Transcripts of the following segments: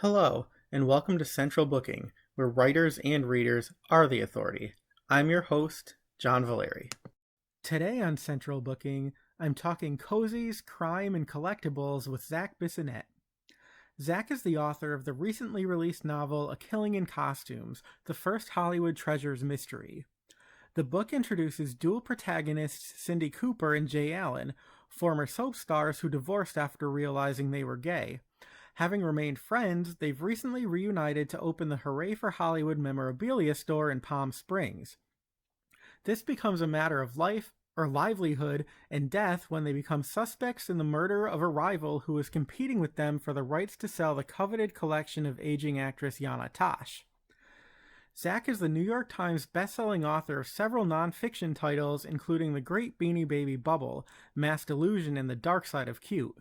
Hello, and welcome to Central Booking, where writers and readers are the authority. I'm your host, John Valeri. Today on Central Booking, I'm talking cozies, crime, and collectibles with Zac Bissonnette. Zac is the author of the recently released novel A Killing in Costumes, the first Hollywood Treasures mystery. The book introduces dual protagonists Cindy Cooper and Jay Allen, former soap stars who divorced after realizing they were gay. Having remained friends, they've recently reunited to open the Hooray for Hollywood memorabilia store in Palm Springs. This becomes a matter of life or livelihood and death when they become suspects in the murder of a rival who is competing with them for the rights to sell the coveted collection of aging actress Yana Tosh. Zac is the New York Times bestselling author of several nonfiction titles, including The Great Beanie Baby Bubble, Mass Delusion, and The Dark Side of Cute.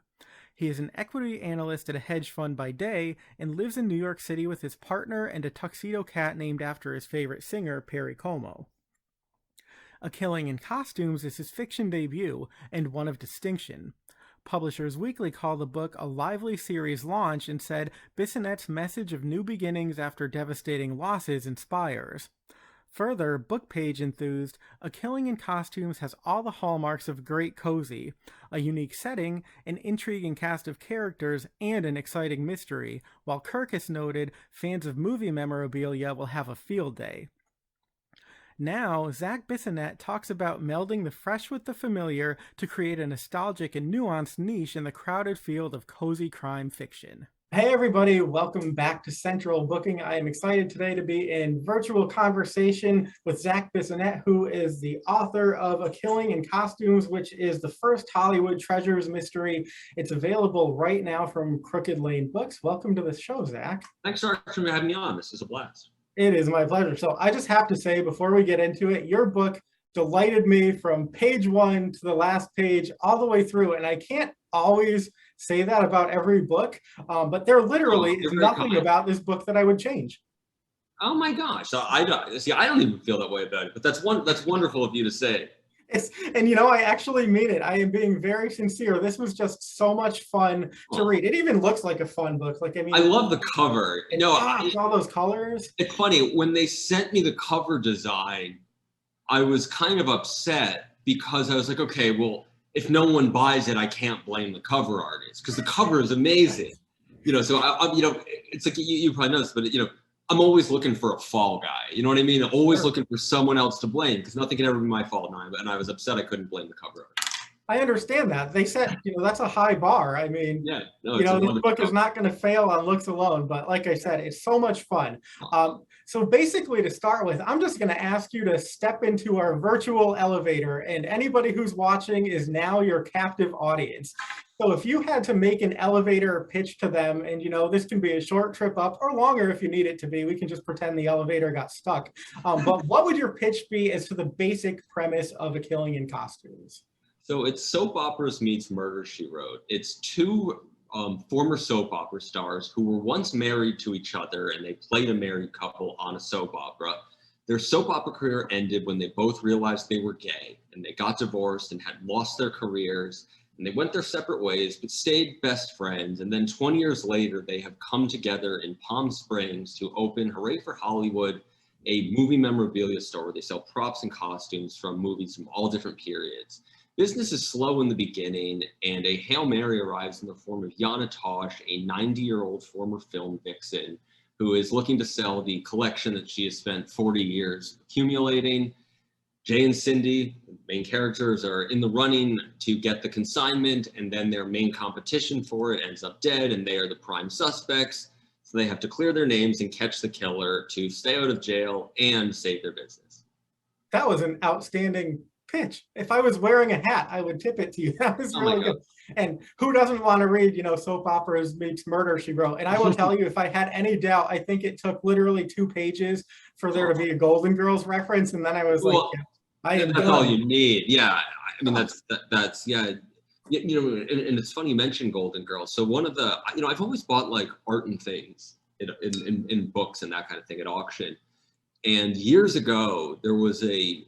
He is an equity analyst at a hedge fund by day and lives in New York City with his partner and a tuxedo cat named after his favorite singer, Perry Como. A Killing in Costumes is his fiction debut and one of distinction. Publishers Weekly called the book a lively series launch and said Bissonnette's message of new beginnings after devastating losses inspires. Further, book page enthused, A Killing in Costumes has all the hallmarks of great cozy, a unique setting, an intriguing cast of characters, and an exciting mystery, while Kirkus noted fans of movie memorabilia will have a field day. Now, Zac Bissonnette talks about melding the fresh with the familiar to create a nostalgic and nuanced niche in the crowded field of cozy crime fiction. Hey everybody, welcome back to Central Booking. I am excited today to be in virtual conversation with Zac Bissonnette, who is the author of A Killing in Costumes, which is the first Hollywood Treasures mystery. It's available right now from Crooked Lane Books. Welcome to the show, Zac. Thanks so much for having me on. This is a blast. It is my pleasure. So I just have to say, before we get into it, your book delighted me from page one to the last page all the way through, and I can't always say that about every book, but there literally is nothing about this book that I would change. Oh my gosh! So I don't even feel that way about it, but that's wonderful of you to say. And you know, I actually mean it. I am being very sincere. This was just so much fun to read. It even looks like a fun book. Like, I mean, I love the cover. All those colors. It's funny when they sent me the cover design, I was kind of upset because I was like, okay, well, if no one buys it, I can't blame the cover artist because the cover is amazing. You know, so it's like you probably know this, but I'm always looking for a fall guy. You know what I mean? I'm always looking for someone else to blame because nothing can ever be my fault. And I was upset I couldn't blame the cover artist. I understand that. They said, that's a high bar. I mean, this book is not going to fail on looks alone, but like I said, it's so much fun. So basically, to start with, I'm just going to ask you to step into our virtual elevator, and anybody who's watching is now your captive audience. So if you had to make an elevator pitch to them, and this can be a short trip up or longer if you need it to be, we can just pretend the elevator got stuck. But what would your pitch be as to the basic premise of A Killing in Costumes? So it's soap operas meets Murder, She Wrote. It's two former soap opera stars who were once married to each other, and they played a married couple on a soap opera. Their soap opera career ended when they both realized they were gay, and they got divorced and had lost their careers, and they went their separate ways, but stayed best friends. And then 20 years later, they have come together in Palm Springs to open Hooray for Hollywood, a movie memorabilia store where they sell props and costumes from movies from all different periods. Business is slow in the beginning, and a Hail Mary arrives in the form of Yana Tosh, a 90-year-old former film vixen who is looking to sell the collection that she has spent 40 years accumulating. Jay and Cindy, the main characters, are in the running to get the consignment, and then their main competition for it ends up dead, and they are the prime suspects. So they have to clear their names and catch the killer to stay out of jail and save their business. That was an outstanding pitch. If I was wearing a hat, I would tip it to you. That was really good. And who doesn't want to read, soap operas meets Murder, She Wrote? And I will tell you, if I had any doubt, I think it took literally 2 pages for there to be a Golden Girls reference. And then I was that's all you need. Yeah. I mean, that's yeah. And it's funny you mentioned Golden Girls. So one of the, I've always bought like art and things in books and that kind of thing at auction. And years ago, there was an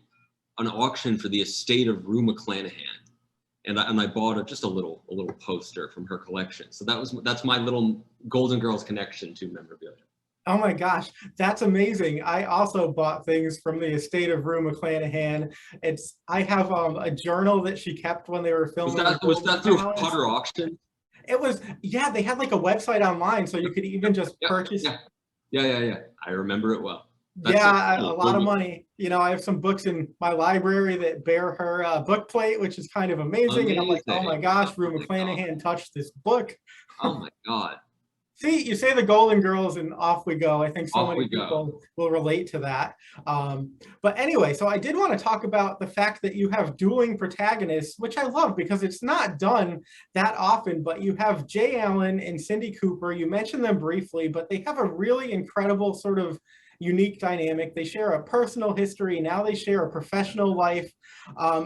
auction for the estate of Rue McClanahan. and I bought just a little poster from her collection. So that's my little Golden Girls connection to memorabilia. Oh my gosh, that's amazing. I also bought things from the estate of Rue McClanahan. I have a journal that she kept when they were filming the Was Golden that through Palace. Potter auction? It was, yeah, they had like a website online, so you could even just purchase. Yeah. I remember it well. That's Yeah, a lot of money. You know, I have some books in my library that bear her book plate, which is kind of amazing. And I'm like, oh my gosh, Rue McClanahan touched this book. Oh my God. See, you say the Golden Girls and off we go. I think so many people will relate to that. But anyway, so I did want to talk about the fact that you have dueling protagonists, which I love because it's not done that often, but you have Jay Allen and Cindy Cooper. You mentioned them briefly, but they have a really incredible sort of unique dynamic. They share a personal history. Now they share a professional life.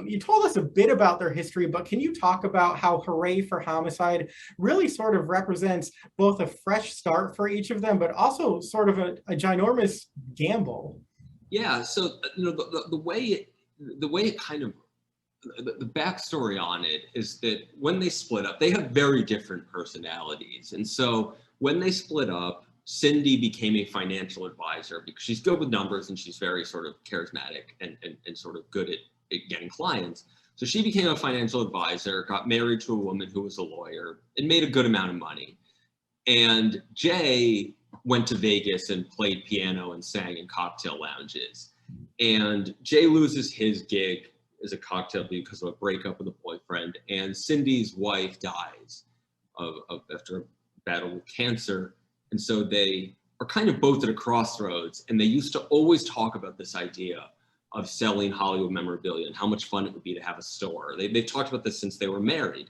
You told us a bit about their history, but can you talk about how Hooray for Homicide really sort of represents both a fresh start for each of them, but also sort of a ginormous gamble? Yeah. So, the way it kind of, the backstory on it is that when they split up, they have very different personalities. And so when they split up, Cindy became a financial advisor because she's good with numbers and she's very sort of charismatic and sort of good at getting clients. So she became a financial advisor, got married to a woman who was a lawyer, and made a good amount of money. And Jay went to Vegas and played piano and sang in cocktail lounges. And Jay loses his gig as a cocktail because of a breakup with a boyfriend. And Cindy's wife dies after a battle with cancer. And so they are kind of both at a crossroads. And they used to always talk about this idea of selling Hollywood memorabilia and how much fun it would be to have a store. They've talked about this since they were married.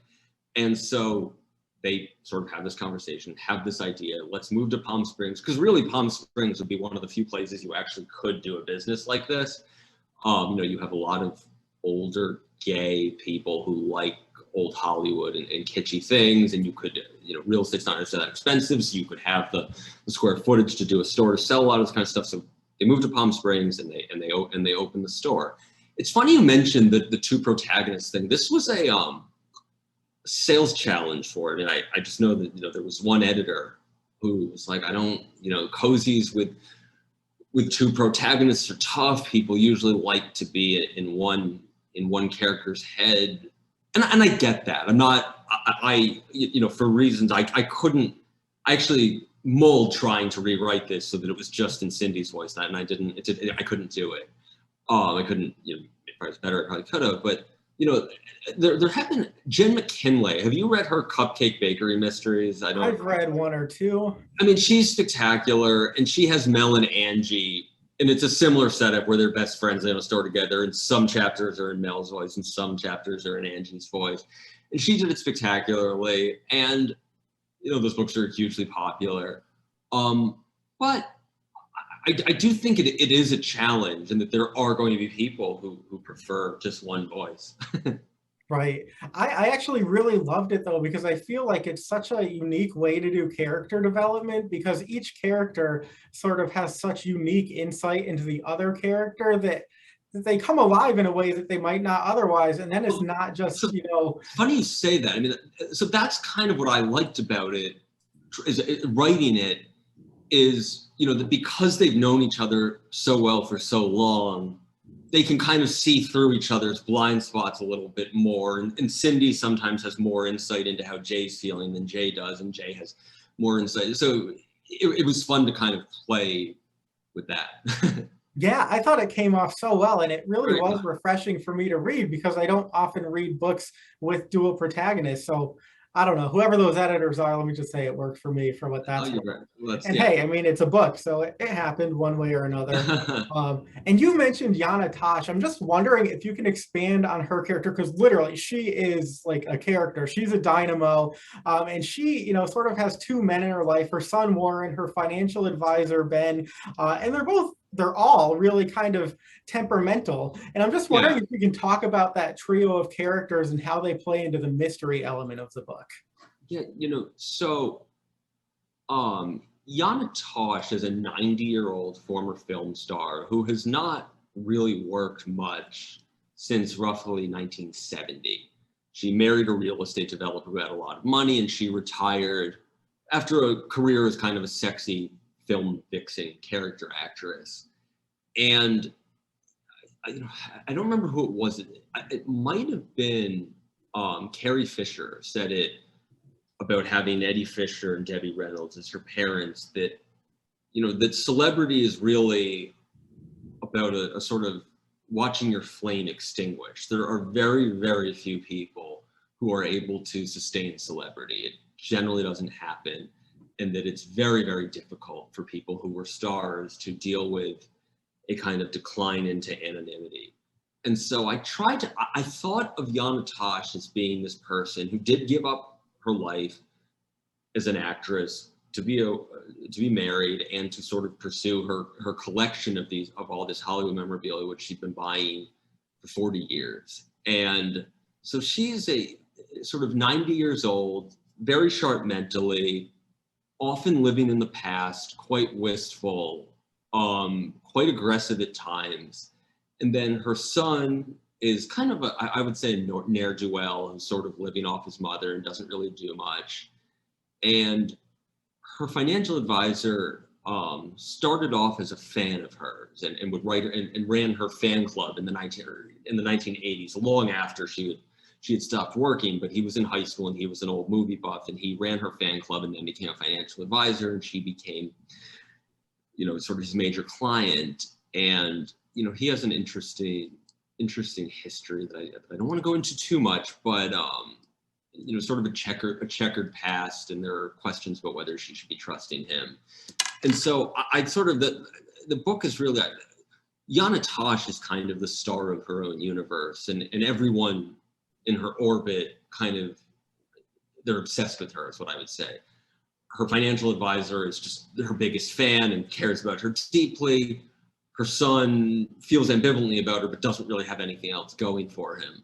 And so they sort of have this conversation, have this idea, let's move to Palm Springs, because really Palm Springs would be one of the few places you actually could do a business like this. You have a lot of older gay people who like old Hollywood and kitschy things, and you could, real estate's not necessarily that expensive, so you could have the square footage to do a store to sell a lot of this kind of stuff. So they moved to Palm Springs and they opened the store. It's funny you mentioned the two protagonists thing. This was a sales challenge for it. And I just know that, there was one editor who was like, cozies with two protagonists are tough. People usually like to be in one character's head. And I get that. I'm not, for reasons I actually mulled trying to rewrite this so that it was just in Cindy's voice. And I couldn't do it. I couldn't, if I was better, I probably could have, but there have been Jen McKinley. Have you read her Cupcake Bakery Mysteries? I've read one or two. I mean, she's spectacular, and she has Mel and Angie, and it's a similar setup where they're best friends. They own a store together, and some chapters are in Mel's voice, and some chapters are in Angie's voice. And she did it spectacularly, and those books are hugely popular. But I do think it is a challenge, and that there are going to be people who prefer just one voice. Right. I actually really loved it though, because I feel like it's such a unique way to do character development, because each character sort of has such unique insight into the other character that they come alive in a way that they might not otherwise. And then it's not just, Funny you say that. I mean, so that's kind of what I liked about it, is writing it, is, that because they've known each other so well for so long, they can kind of see through each other's blind spots a little bit more. And Cindy sometimes has more insight into how Jay's feeling than Jay does, and Jay has more insight. So it was fun to kind of play with that. Yeah, I thought it came off so well, and it really was refreshing for me to read, because I don't often read books with dual protagonists. So I don't know, whoever those editors are, let me just say it worked for me for what that's worth. And hey, I mean, it's a book, so it happened one way or another. And you mentioned Yana Tosh. I'm just wondering if you can expand on her character, because literally she is like a character. She's a dynamo, and she, sort of has two men in her life, her son Warren, her financial advisor Ben, and they're all really kind of temperamental. And I'm just wondering if we can talk about that trio of characters and how they play into the mystery element of the book. Yeah, so Yana Tosh is a 90-year-old former film star who has not really worked much since roughly 1970. She married a real estate developer who had a lot of money, and she retired after a career as kind of a sexy film vixen character actress. And I don't remember who it was. It might have been Carrie Fisher said it about having Eddie Fisher and Debbie Reynolds as her parents, that, that celebrity is really about a sort of watching your flame extinguish. There are very, very few people who are able to sustain celebrity. It generally doesn't happen, and that it's very, very difficult for people who were stars to deal with a kind of decline into anonymity. And so I thought of Yana Tosh as being this person who did give up her life as an actress to be married and to sort of pursue her collection of all this Hollywood memorabilia, which she'd been buying for 40 years. And so she's a sort of 90 years old, very sharp mentally, often living in the past, quite wistful, quite aggressive at times. And then her son is kind of I would say, a ne'er-do-well, who's sort of living off his mother and doesn't really do much. And her financial advisor started off as a fan of hers and would write and ran her fan club in the 1980s, long after she had stopped working. But he was in high school and he was an old movie buff, and he ran her fan club and then became a financial advisor, and she became, sort of his major client. And he has an interesting history that I don't want to go into too much, but sort of a checkered past, and there are questions about whether she should be trusting him. And so the book is really, Yana Tosh is kind of the star of her own universe, and everyone in her orbit they're obsessed with her, is what I would say. Her financial advisor is just her biggest fan and cares about her deeply. Her son feels ambivalently about her, but doesn't really have anything else going for him.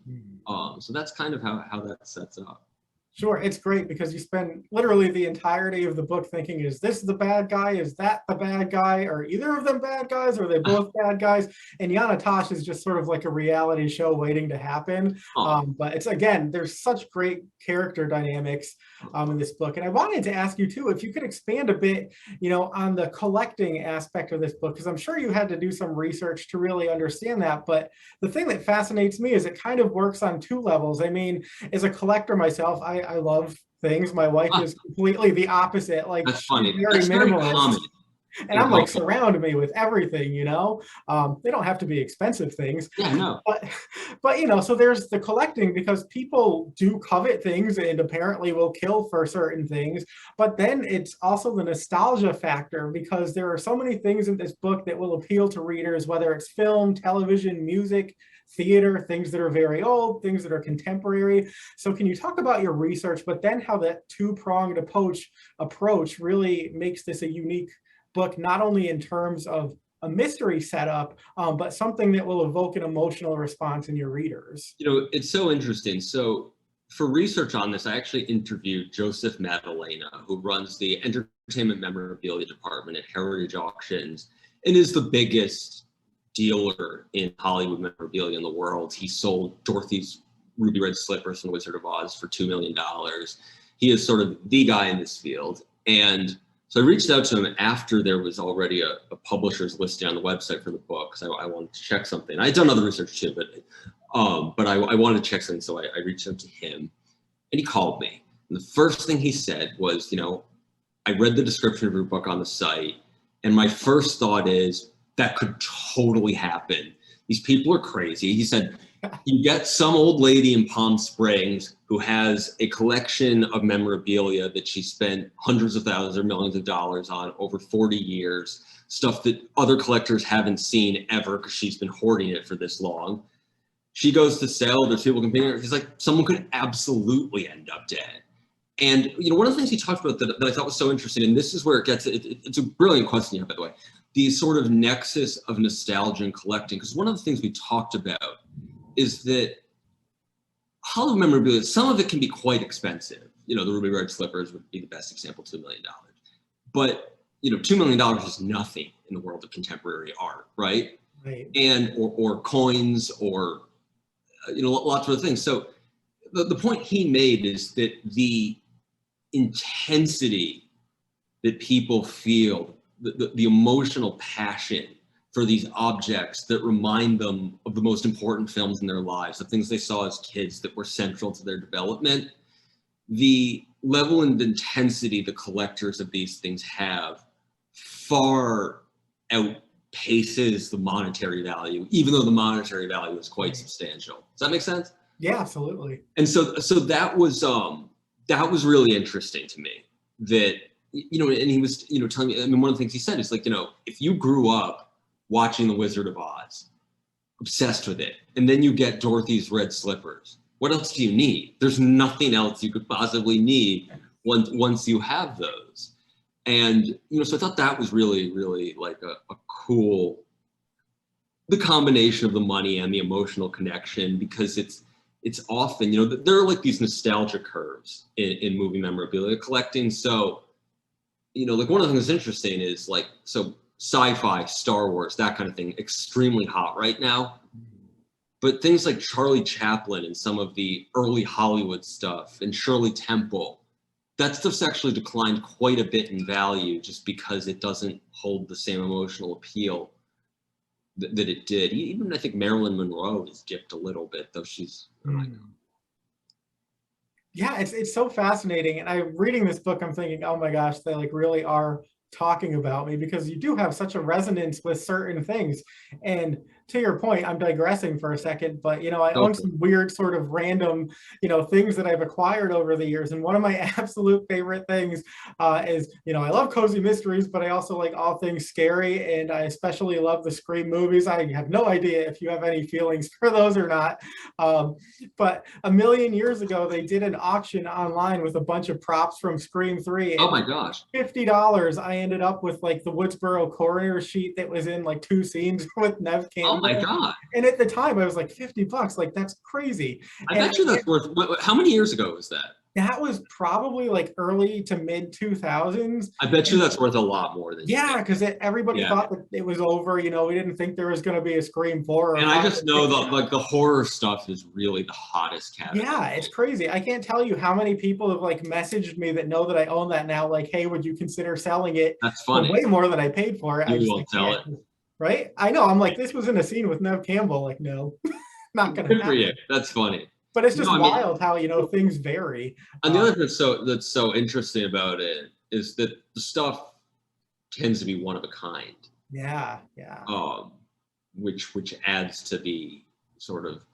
So that's kind of how that sets up. Sure, it's great because you spend literally the entirety of the book thinking, is this the bad guy? Is that the bad guy? Are either of them bad guys? Are they both bad guys? And Yana Tosh is just sort of like a reality show waiting to happen. But it's, again, there's such great character dynamics in this book. And I wanted to ask you too, if you could expand a bit, on the collecting aspect of this book, because I'm sure you had to do some research to really understand that. But the thing that fascinates me is it kind of works on two levels. I mean, as a collector myself, I love things. My wife is completely the opposite. Like, that's funny. Very that's minimalist. Very common. And I'm like, surround me with everything, They don't have to be expensive things. Yeah, no. But so there's the collecting, because people do covet things and apparently will kill for certain things. But then it's also the nostalgia factor, because there are so many things in this book that will appeal to readers, whether it's film, television, music, theater, things that are very old, things that are contemporary. So can you talk about your research, but then how that two-pronged approach really makes this a unique book, not only in terms of a mystery setup, but something that will evoke an emotional response in your readers? It's so interesting. So for research on this, I actually interviewed Joseph Maddalena, who runs the entertainment memorabilia department at Heritage Auctions and is the biggest dealer in Hollywood memorabilia in the world. He sold Dorothy's ruby red slippers from The Wizard of Oz for $2 million. He is sort of the guy in this field. And so I reached out to him after there was already a publisher's listing on the website for the book, because I wanted to check something. I had done other research too, but I wanted to check something, so I reached out to him, and he called me. And the first thing he said was, I read the description of your book on the site, and my first thought is, that could totally happen. These people are crazy. He said, you get some old lady in Palm Springs who has a collection of memorabilia that she spent hundreds of thousands or millions of dollars on over 40 years, stuff that other collectors haven't seen ever because she's been hoarding it for this long. She goes to sell, there's people competing. He's like, someone could absolutely end up dead. And one of the things he talked about that I thought was so interesting, and this is where it's a brilliant question you have, by the way, the sort of nexus of nostalgia and collecting. Because one of the things we talked about is that Hollywood memorabilia, some of it can be quite expensive. The ruby red slippers would be the best example, $2 million. But $2 million is nothing in the world of contemporary art, right? Right. And or coins or lots of other things. So the point he made is that the intensity that people feel, the emotional passion for these objects that remind them of the most important films in their lives, the things they saw as kids that were central to their development, the level and intensity the collectors of these things have far outpaces the monetary value, even though the monetary value is quite substantial. Does that make sense? Yeah, absolutely. And so that was really interesting to me, that, and he was, telling me, I mean, one of the things he said is like, if you grew up watching The Wizard of Oz, obsessed with it, and then you get Dorothy's red slippers, what else do you need? There's nothing else you could possibly need once you have those. And, so I thought that was really, really like a cool, the combination of the money and the emotional connection, because it's often, there are like these nostalgia curves in movie memorabilia collecting. So, like one of the things that's interesting is like, so sci-fi, Star Wars, that kind of thing, extremely hot right now. But things like Charlie Chaplin and some of the early Hollywood stuff and Shirley Temple, that stuff's actually declined quite a bit in value just because it doesn't hold the same emotional appeal that it did. Even I think Marilyn Monroe has dipped a little bit, though she's. Yeah, it's so fascinating. And I'm reading this book, I'm thinking, oh my gosh, they like really are talking about me, because you do have such a resonance with certain things. And to your point, I'm digressing for a second, but I own some weird sort of random, things that I've acquired over the years. And one of my absolute favorite things is, I love cozy mysteries, but I also like all things scary. And I especially love the Scream movies. I have no idea if you have any feelings for those or not. But a million years ago, they did an auction online with a bunch of props from Scream 3. Oh my gosh. $50. I ended up with like the Woodsboro coroner sheet that was in like 2 scenes with Nev Campbell. Oh my God. And at the time I was like, $50, like that's crazy. I bet you that's worth, how many years ago was that? That was probably like early to mid 2000s. I bet you that's worth a lot more than because everybody thought that it was over. We didn't think there was going to be a Scream 4. And I just know that like the horror stuff is really the hottest category. Yeah, it's crazy. I can't tell you how many people have like messaged me that know that I own that now. Like, hey, would you consider selling it? That's funny. For way more than I paid for it. You won't sell it. Right? I know. I'm like, this was in a scene with Nev Campbell. Like, no, not going to happen. For you. That's funny. But it's just wild how, things vary. And the other thing that's so interesting about it is that the stuff tends to be one of a kind. Yeah. Which adds to the sort of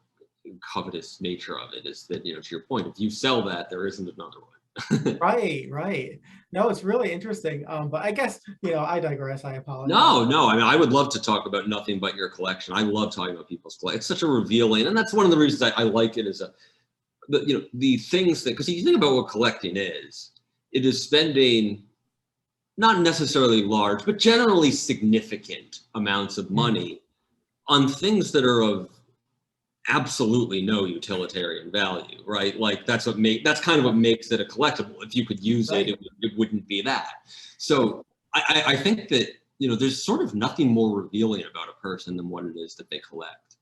covetous nature of it, is that, to your point, if you sell that, there isn't another one. Right. No, it's really interesting. But I guess, I digress. I apologize. No. I mean, I would love to talk about nothing but your collection. I love talking about people's collection. It's such a revealing, and that's one of the reasons I like it as the things that, because you think about what collecting is, it is spending not necessarily large, but generally significant amounts of money on things that are of absolutely no utilitarian value, right? Like that's kind of what makes it a collectible. If you could use it, it wouldn't be that. So I think that, there's sort of nothing more revealing about a person than what it is that they collect.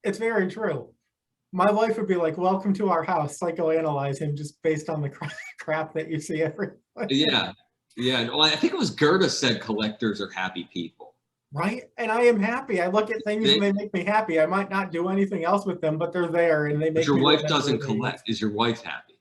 It's very true. My wife would be like, welcome to our house, psychoanalyze him just based on the crap that you see everywhere. Yeah. Well, I think it was Goethe said collectors are happy people. Right? And I am happy. I look at things and they make me happy. I might not do anything else with them, but they're there and they make me. But your wife doesn't collect. Is your wife happy?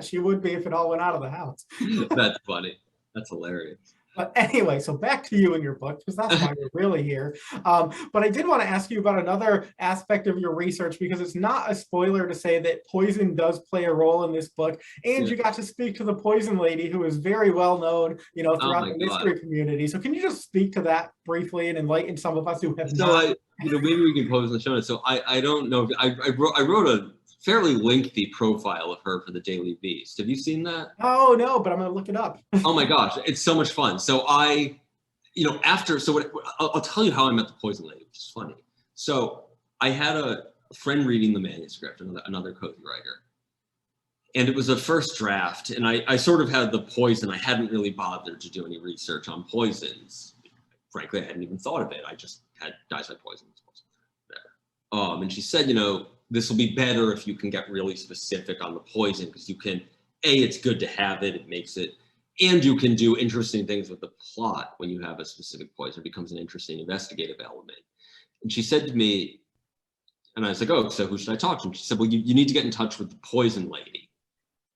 She would be if it all went out of the house. That's funny. That's hilarious. But anyway, so back to you and your book, because that's why we're really here. But I did want to ask you about another aspect of your research, because it's not a spoiler to say that poison does play a role in this book. And you got to speak to the poison lady, who is very well known, throughout the mystery community. So can you just speak to that briefly and enlighten some of us who have not? Maybe we can pose in the show notes. So I don't know. I wrote a fairly lengthy profile of her for the Daily Beast. Have you seen that? Oh no, but I'm gonna look it up. Oh my gosh, it's so much fun. So I'll tell you how I met the poison lady, which is funny. So I had a friend reading the manuscript, another cozy writer, and it was a first draft, and I sort of had the poison. I hadn't really bothered to do any research on poisons. Frankly, I hadn't even thought of it. I just had dies by poison. Whatever. And she said, this will be better if you can get really specific on the poison, because you can, it's good to have it, it makes it, and you can do interesting things with the plot when you have a specific poison. It becomes an interesting investigative element. And she said to me, and I was like, oh, so who should I talk to? And she said, well, you need to get in touch with the poison lady.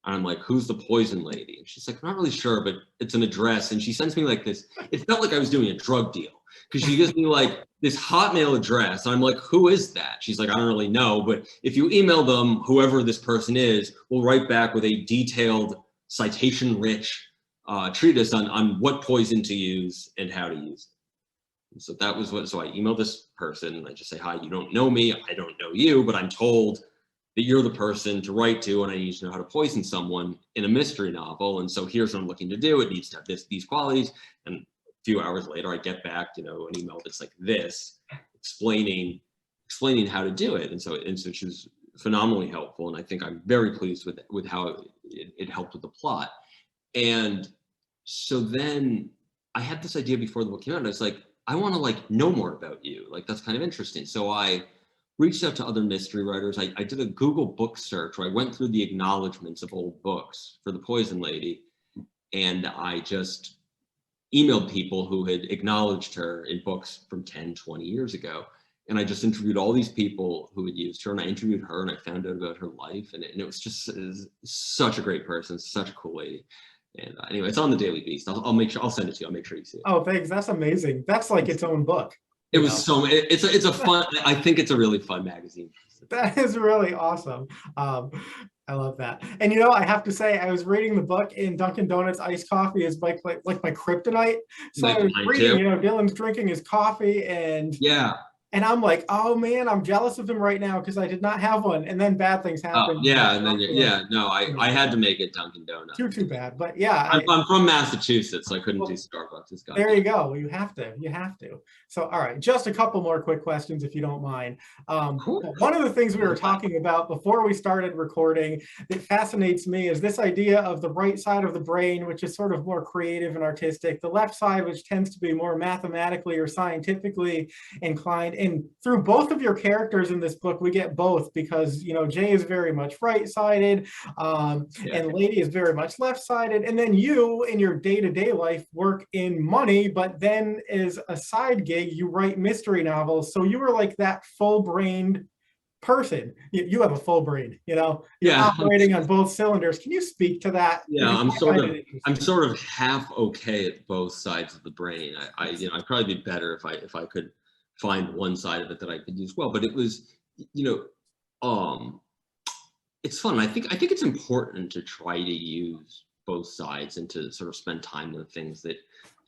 And I'm like, who's the poison lady? And she's like, I'm not really sure, but it's an address. And she sends me like this. It felt like I was doing a drug deal, because she gives me like this Hotmail address. And I'm like, who is that? She's like, I don't really know, but if you email them, whoever this person is will write back with a detailed, citation-rich treatise on what poison to use and how to use it. And so that was so I emailed this person, and I just say, hi, you don't know me, I don't know you, but I'm told that you're the person to write to, and I need to know how to poison someone in a mystery novel. And so here's what I'm looking to do. It needs to have these qualities. And a few hours later, I get back, an email that's like this, explaining how to do it. And so she was phenomenally helpful. And I think I'm very pleased with how it helped with the plot. And so then I had this idea before the book came out, and I was like, I want to know more about you. That's kind of interesting. So I reached out to other mystery writers. I did a Google book search where I went through the acknowledgments of old books for the Poison Lady. And I just emailed people who had acknowledged her in books from 10, 20 years ago. And I just interviewed all these people who had used her, and I interviewed her, and I found out about her life. And it was just such a great person, such a cool lady. And anyway, it's on the Daily Beast. I'll make sure, I'll send it to you. I'll make sure you see it. Oh, thanks. That's amazing. That's like its own book. It was it's a fun, I think it's a really fun magazine. That is really awesome. I love that. And I have to say, I was reading the book, and Dunkin' Donuts iced coffee is like my kryptonite. So I was reading, Dylan's drinking his coffee, and and I'm like, oh man, I'm jealous of him right now because I did not have one. And then bad things happened. And then I had to make it Dunkin' Donuts. Too bad. But yeah, I'm from Massachusetts, so I couldn't do Starbucks. There you go. You have to. So, all right, just a couple more quick questions, if you don't mind. Cool. One of the things we were talking about before we started recording that fascinates me is this idea of the right side of the brain, which is sort of more creative and artistic, the left side, which tends to be more mathematically or scientifically inclined. And through both of your characters in this book, we get both, because Jay is very much right-sided, and Lady is very much left-sided. And then you, in your day-to-day life, work in money, but then as a side gig, you write mystery novels. So you were like that full-brained person. You have a full brain, you're operating on both cylinders. Can you speak to that? I'm sort of half okay at both sides of the brain. I'd probably be better if I could find one side of it that I could use well. But it was, it's fun. I think it's important to try to use both sides and to sort of spend time on the things that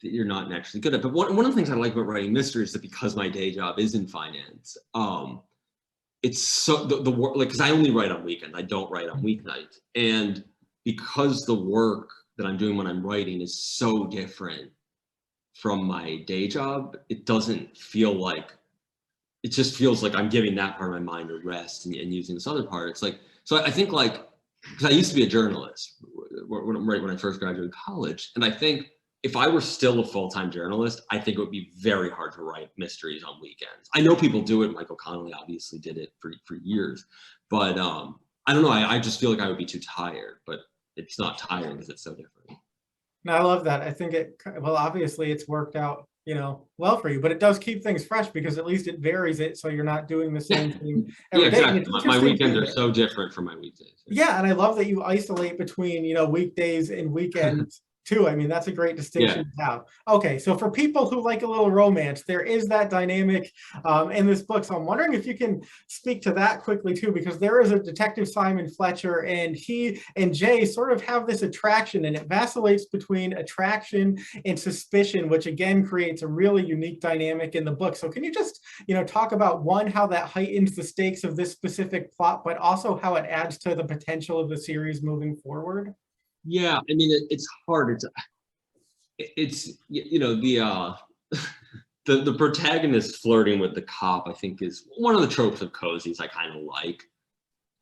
you're not naturally good at. But one of the things I like about writing mysteries is that because my day job is in finance, it's so the work, because I only write on weekends. I don't write on weeknights. And because the work that I'm doing when I'm writing is so different from my day job, it doesn't feel like, it just feels like I'm giving that part of my mind a rest and using this other part. It's like, so I think because I used to be a journalist when I first graduated college. And I think if I were still a full-time journalist, I think it would be very hard to write mysteries on weekends. I know people do it. Michael Connelly obviously did it for years, but I don't know. I just feel like I would be too tired, but it's not tiring because it's so different. No, I love that. I think obviously it's worked out, well for you, but it does keep things fresh because at least it varies it. So you're not doing the same thing every day. Exactly. My weekends are so different from my weekdays. Yeah. And I love that you isolate between, weekdays and weekends too. I mean, that's a great distinction to have. Okay, so for people who like a little romance, there is that dynamic in this book. So I'm wondering if you can speak to that quickly too, because there is a detective, Simon Fletcher, and he and Jay sort of have this attraction, and it vacillates between attraction and suspicion, which again creates a really unique dynamic in the book. So can you just, talk about one, how that heightens the stakes of this specific plot, but also how it adds to the potential of the series moving forward? Yeah, I mean, it's hard. It's the protagonist flirting with the cop, I think, is one of the tropes of cozies I kind of like.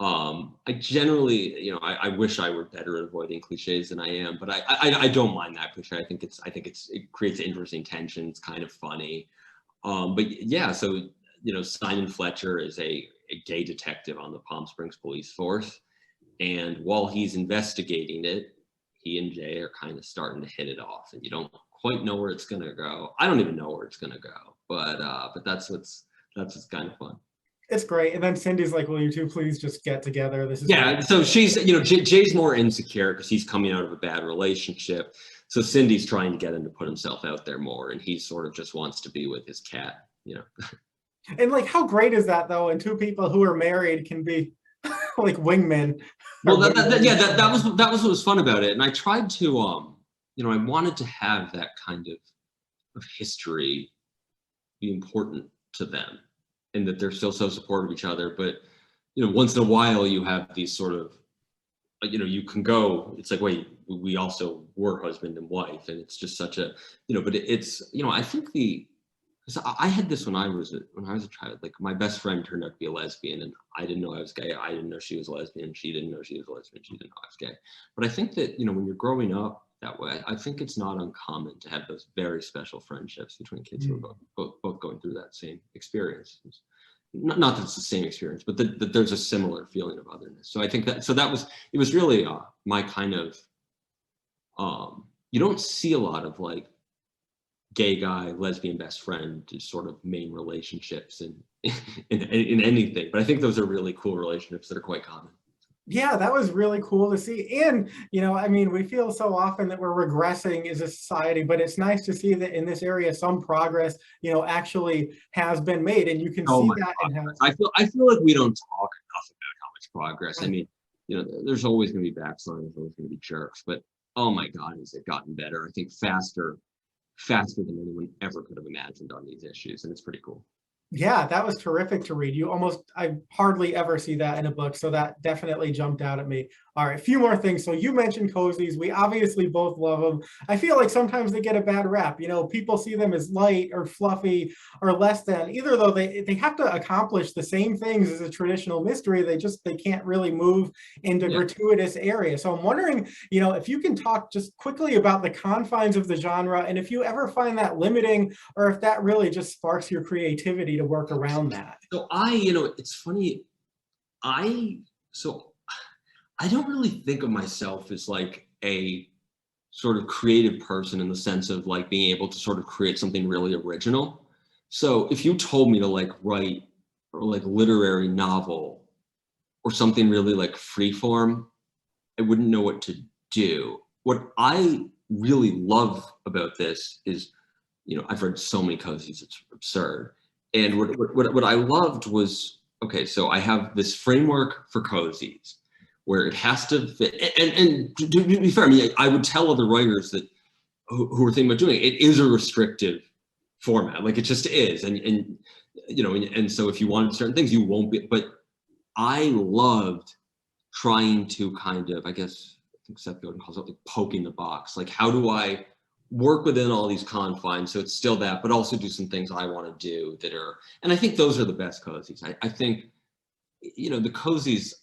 I generally, I wish I were better at avoiding cliches than I am, but I don't mind that cliche. I think it creates interesting tension. It's kind of funny. But yeah, so Simon Fletcher is a gay detective on the Palm Springs police force. And while he's investigating it, he and Jay are kind of starting to hit it off, and you don't quite know where it's going to go. I don't even know where it's going to go, but that's what's kind of fun. It's great. And then Cindy's like, will you two please just get together? This is Yeah. So she's, Jay's more insecure because he's coming out of a bad relationship. So Cindy's trying to get him to put himself out there more, and he sort of just wants to be with his cat, And like, how great is that though? And two people who are married can be like wingmen. Well, that was what was fun about it. And I tried to, I wanted to have that kind of history be important to them, and that they're still so supportive of each other. But, once in a while you have these sort of, you can go, it's like, wait, we also were husband and wife. And it's just such a, but it's, I think I had this when I was a child. Like, my best friend turned out to be a lesbian, and I didn't know I was gay. I didn't know she was a lesbian. She didn't know she was a lesbian. She didn't know I was gay. But I think that, when you're growing up that way, I think it's not uncommon to have those very special friendships between kids who are both going through that same experience. Not that it's the same experience, but that there's a similar feeling of otherness. So I think it was really my kind of, you don't see a lot of like gay guy, lesbian best friend sort of main relationships in anything. But I think those are really cool relationships that are quite common. Yeah, that was really cool to see. And, we feel so often that we're regressing as a society, but it's nice to see that in this area, some progress, actually has been made. And you can see that. I feel like we don't talk enough about how much progress. I mean, there's always going to be backsliding, there's always going to be jerks, but oh my God, has it gotten better? I think faster than anyone ever could have imagined on these issues. And it's pretty cool. Yeah, that was terrific to read. I hardly ever see that in a book. So that definitely jumped out at me. All right, a few more things. So you mentioned cozies. We obviously both love them. I feel like sometimes they get a bad rap. People see them as light or fluffy or less than, either though they have to accomplish the same things as a traditional mystery. They can't really move into gratuitous areas. So I'm wondering, if you can talk just quickly about the confines of the genre, and if you ever find that limiting, or if that really just sparks your creativity to work around that. So it's funny. I don't really think of myself as like a sort of creative person in the sense of like being able to sort of create something really original. So if you told me to like write or like literary novel or something really like freeform, I wouldn't know what to do. What I really love about this is, I've read so many cozies, it's absurd. And what I loved was, okay, so I have this framework for cozies where it has to fit. And to be fair, I mean, I would tell other writers that who are thinking about doing it is a restrictive format. Like, it just is. And so if you wanted certain things, you won't be. But I loved trying to kind of, I guess, I think Seth Godin calls it like poking the box. Like, how do I work within all these confines so it's still that, but also do some things I want to do that are, and I think those are the best cozies. I think, the cozies,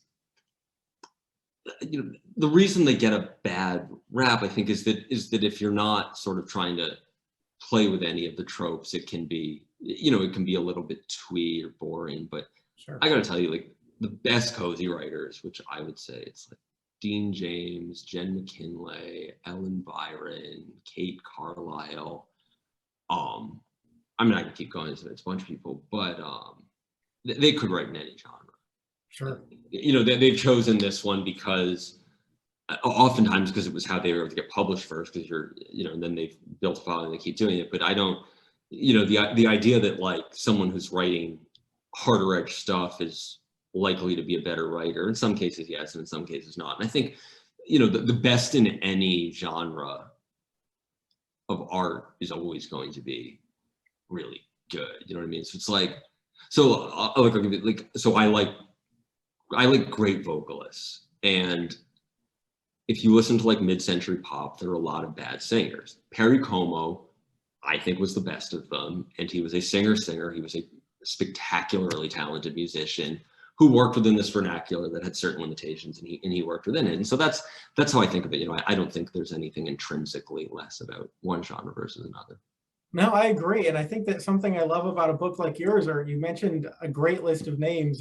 the reason they get a bad rap, I think, is that if you're not sort of trying to play with any of the tropes, it can be, it can be a little bit twee or boring. But sure. I got to tell you, like, the best cozy writers, which I would say it's like Dean James, Jen McKinley, Ellen Byron, Kate Carlisle. I mean, I can keep going. It's a bunch of people, but they could write in any genre. Sure. They've chosen this one because oftentimes because it was how they were able to get published first, because and then they've built a following and they keep doing it. But I don't, the idea that like someone who's writing harder edge stuff is likely to be a better writer. In some cases, yes, and in some cases not. And I think, the best in any genre of art is always going to be really good. You know what I mean? So it's like, I like great vocalists. And if you listen to like mid-century pop, there are a lot of bad singers. Perry Como, I think, was the best of them. And he was a singer. He was a spectacularly talented musician who worked within this vernacular that had certain limitations, and he worked within it. And so that's how I think of it. I don't think there's anything intrinsically less about one genre versus another. No, I agree. And I think that something I love about a book like yours, or you mentioned a great list of names,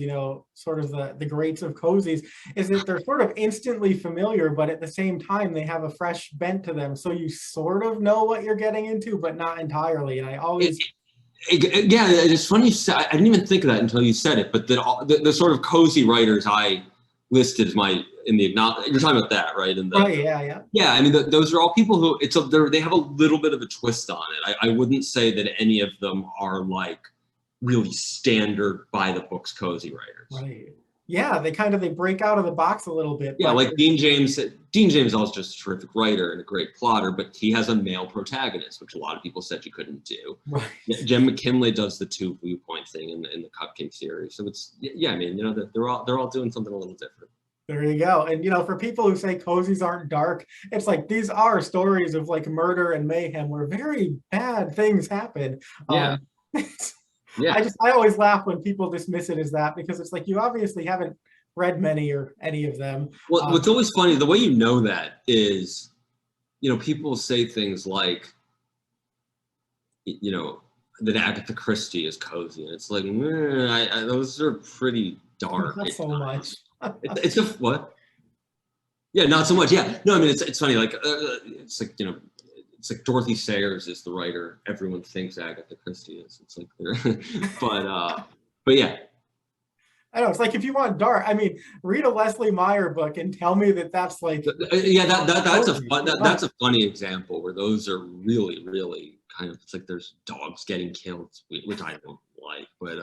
sort of the greats of cozies, is that they're sort of instantly familiar, but at the same time, they have a fresh bent to them. So you sort of know what you're getting into, but not entirely. And I It, always, yeah, it's funny. I didn't even think of that until you said it. But the sort of cozy writers I listed as in the you're talking about that, right? In the right, yeah, yeah. Yeah, I mean, those are all people who they have a little bit of a twist on it. I wouldn't say that any of them are like really standard by the books cozy writers. Right. Yeah, they break out of the box a little bit, Yeah, but like Dean James. Dean James is just a terrific writer and a great plotter, but he has a male protagonist, which a lot of people said you couldn't do. right. Jen McKinley does the two viewpoint thing in the Cupcake series, so it's yeah. I mean, they're all doing something a little different. There you go. And for people who say cozies aren't dark, it's like these are stories of like murder and mayhem where very bad things happen. Yeah, yeah. I always laugh when people dismiss it as that, because it's like you obviously haven't read many or any of them. Well, what's always funny, the way you know that is, people say things like, that Agatha Christie is cozy, and it's like, those are pretty dark. Not so much. It's a what? Yeah, not so much. Yeah, no, I mean it's funny. Like it's like it's like Dorothy Sayers is the writer everyone thinks Agatha Christie is. It's like, but yeah. I know, it's like if you want dark, I mean, read a Leslie Meyer book and tell me that that's like Yeah, that's a funny example where those are really really kind of, it's like there's dogs getting killed, which I don't like, but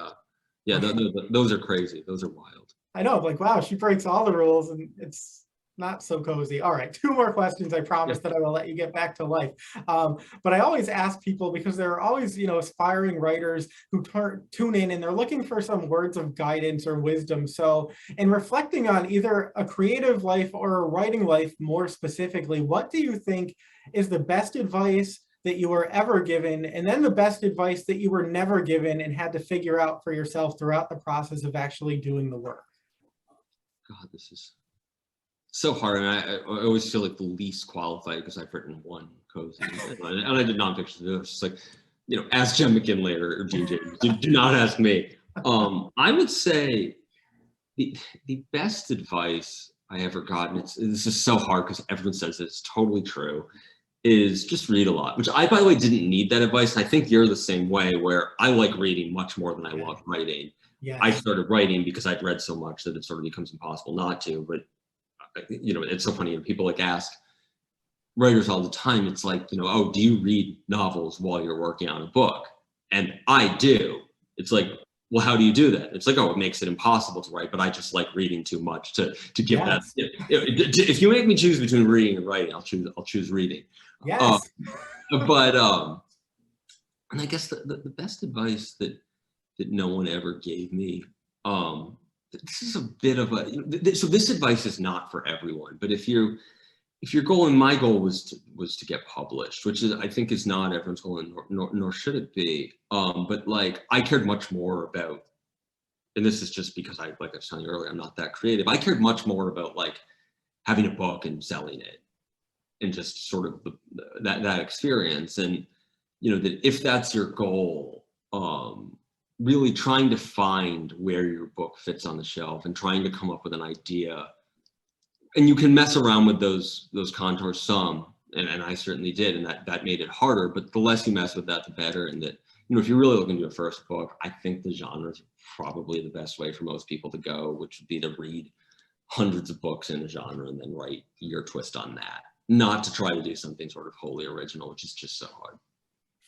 yeah, those are crazy. Those are wild. I know, like, wow, she breaks all the rules and it's not so cozy. All right, two more questions. I promise that I will let you get back to life. But I always ask people, because there are always, aspiring writers who tune in and they're looking for some words of guidance or wisdom. So in reflecting on either a creative life or a writing life more specifically, what do you think is the best advice that you were ever given, and then the best advice that you were never given and had to figure out for yourself throughout the process of actually doing the work? God, this is so hard, and I always feel like the least qualified because I've written one cozy, and I did nonfiction. It was just like, ask Jen McKinley or Dean James. Do not ask me. I would say the best advice I ever gotten. This is so hard because everyone says it's totally true. Is just read a lot, which I, by the way, didn't need that advice. I think you're the same way, where I like reading much more than I love writing. Yeah. I started writing because I'd read so much that it sort of becomes impossible not to. But it's so funny. People like ask writers all the time. It's like, oh, do you read novels while you're working on a book? And I do. It's like, well, how do you do that? It's like, oh, it makes it impossible to write, but I just like reading too much to give that. If you make me choose between reading and writing, I'll choose reading. Yes. But and I guess the best advice that no one ever gave me, this is a bit of a, so this advice is not for everyone, but if your goal, and my goal was to get published, which is, I think, is not everyone's goal, and nor should it be. But like, I cared much more about, and this is just because like I was telling you earlier, I'm not that creative. I cared much more about like having a book and selling it, and just sort of that experience. And that if that's your goal, really trying to find where your book fits on the shelf and trying to come up with an idea. And you can mess around with those contours some, and I certainly did, and that made it harder. But the less you mess with that, the better. And that, if you're really looking to a first book, I think the genre is probably the best way for most people to go, which would be to read hundreds of books in a genre and then write your twist on that, not to try to do something sort of wholly original, which is just so hard.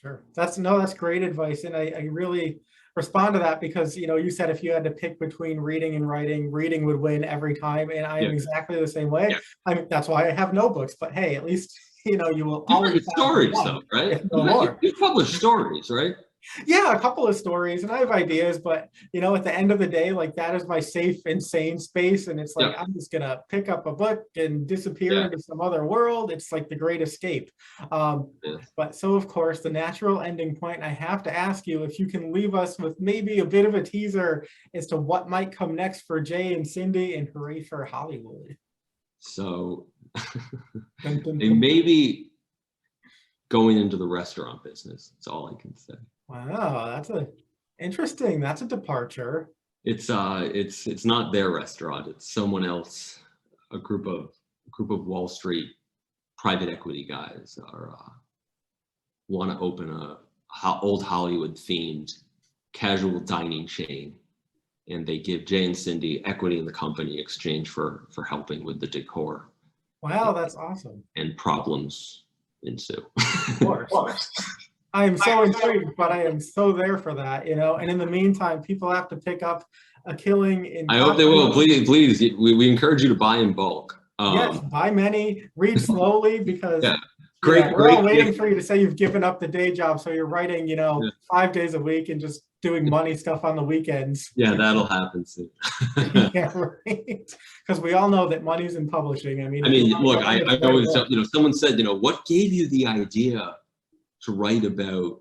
Sure. That's great advice. And I really respond to that, because, you said if you had to pick between reading and writing, reading would win every time. And I am exactly the same way. Yeah. That's why I have no books, but hey, at least, you will always have stories though, right? You publish stories, right? Yeah, a couple of stories, and I have ideas, but at the end of the day, like, that is my safe, insane space, and it's like, I'm just gonna pick up a book and disappear into some other world. It's like the great escape. But so, of course, the natural ending point, I have to ask you if you can leave us with maybe a bit of a teaser as to what might come next for Jay and Cindy and Hooray for Hollywood. So they maybe going into the restaurant business. That's all I can say. Wow, interesting. That's a departure. It's not their restaurant. It's someone else. A group of Wall Street private equity guys want to open a old Hollywood themed casual dining chain, and they give Jay and Cindy equity in the company in exchange for helping with the decor. Wow, that's awesome. And problems ensue. Of course. I am so intrigued, but I am so there for that, And in the meantime, people have to pick up a killing in. I hope they will. Please. We encourage you to buy in bulk. Yes, buy many, read slowly, because we're all waiting for you to say you've given up the day job, so you're writing, 5 days a week and just doing money stuff on the weekends. Yeah, that'll happen soon. Yeah, right. Because we all know that money's in publishing. I mean, look, I always, someone said, what gave you the idea to write about,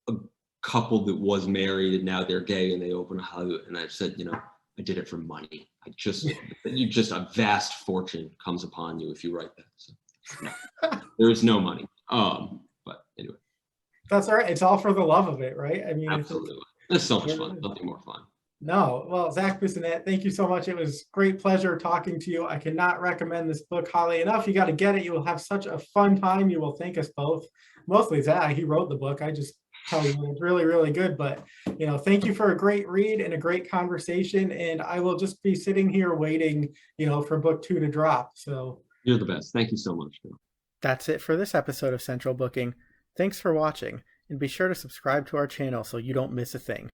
a couple that was married and now they're gay and they open a Hollywood? And I said, I did it for money. A vast fortune comes upon you if you write that. So, no, there is no money. But anyway. That's all right. It's all for the love of it, right? I mean, absolutely. It's so much fun. Nothing more fun. No. Well, Zac Bissonnette, thank you so much. It was great pleasure talking to you. I cannot recommend this book highly enough. You got to get it. You will have such a fun time. You will thank us both. Mostly Zac. He wrote the book. I just tell you, it's really, really good. But, thank you for a great read and a great conversation. And I will just be sitting here waiting, for book 2 to drop. So you're the best. Thank you so much. That's it for this episode of Central Booking. Thanks for watching, and be sure to subscribe to our channel so you don't miss a thing.